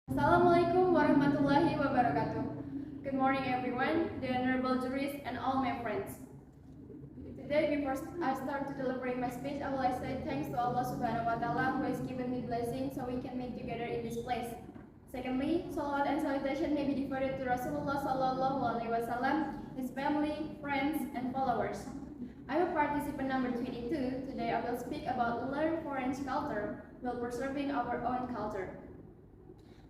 Assalamualaikum warahmatullahi wabarakatuh. Good morning everyone, the honorable juries and all my friends. Today before I start to deliver my speech, I will say thanks to Allah subhanahu wa ta'ala who has given me blessings so we can meet together in this place. Secondly, salawat and salutation may be devoted to Rasulullah sallallahu alaihi wasallam, his family, friends and followers. I'm a participant number 22. Today I will speak about learn foreign culture while preserving our own culture.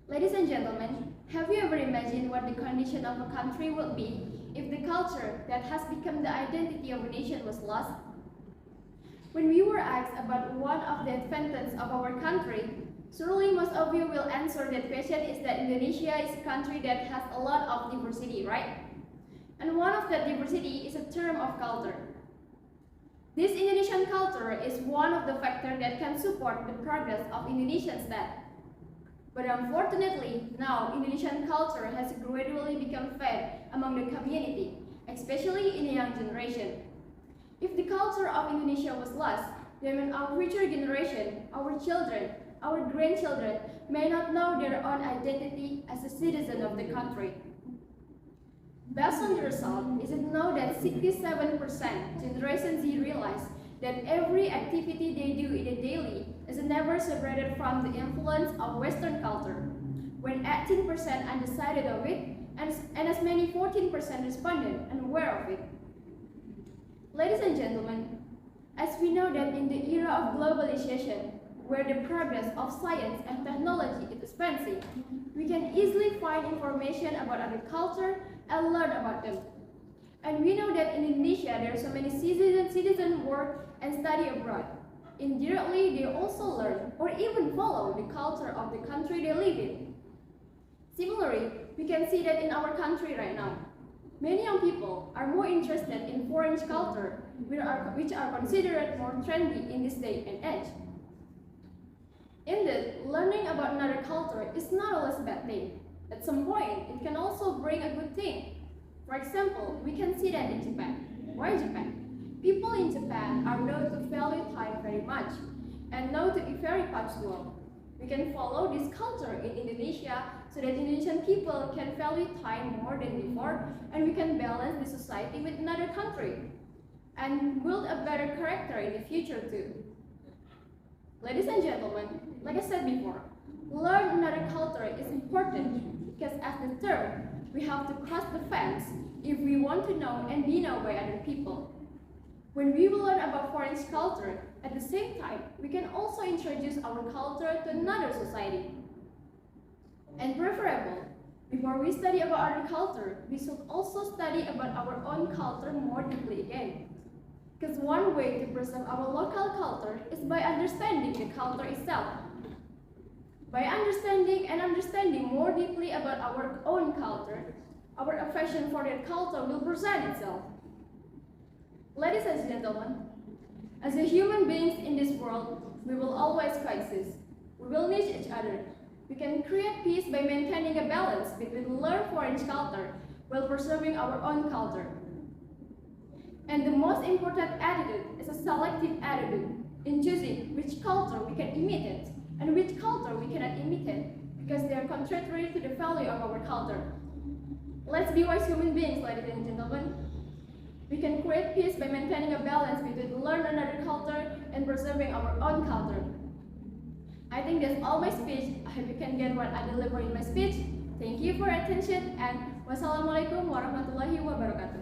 Ladies and gentlemen, have you ever imagined what the condition of a country would be if the culture that has become the identity of a nation was lost? When we were asked about one of the advantages of our country, surely most of you will answer that question is that Indonesia is a country that has a lot of diversity, right? And one of that diversity is a term of culture. This Indonesian culture is one of the factors that can support the progress of Indonesian state. But unfortunately, now Indonesian culture has gradually become fed among the community, especially in the young generation. If the culture of Indonesia was lost, then our future generation, our children, our grandchildren may not know their own identity as a citizen of the country. Based on the result, is it known that 67% Generation Z realize that every activity they do in a daily is never separated from the influence of Western culture, when 18% undecided of it, and as many 14% responded unaware of it. Ladies and gentlemen, as we know that in the era of globalization, where the progress of science and technology is expansive, we can easily find information about other culture and learn about them. And we know that in Indonesia, there are so many citizens work and study abroad. Indirectly, they also learn or even follow the culture of the country they live in. Similarly, we can see that in our country right now. Many young people are more interested in foreign culture, which are considered more trendy in this day and age. Indeed, learning about another culture is not always a bad thing. At some point, it can also bring a good thing. For example, we can see that in Japan. Why Japan? People in Japan are known to value time very much and known to be very punctual. We can follow this culture in Indonesia so that Indonesian people can value time more than before, and we can balance the society with another country and build a better character in the future too. Ladies and gentlemen, like I said before, learn another culture is important because as the term, we have to cross the fence if we want to know and be known by other people. When we will learn about foreign culture, at the same time, we can also introduce our culture to another society. And preferable, before we study about other culture, we should also study about our own culture more deeply again. Because one way to preserve our local culture is by understanding the culture itself. By understanding more deeply about our own culture, our affection for that culture will present itself. Ladies and gentlemen, as a human beings in this world, we will always coexist. We will need each other. We can create peace by maintaining a balance between learn foreign culture while preserving our own culture. And the most important attitude is a selective attitude in choosing which culture we can imitate and which culture we cannot imitate because they are contrary to the value of our culture. Let's be wise human beings, ladies and gentlemen. We can create peace by maintaining a balance between learn another culture and preserving our own culture. I think that's all my speech. I hope you can get what I deliver in my speech. Thank you for your attention and wassalamualaikum warahmatullahi wabarakatuh.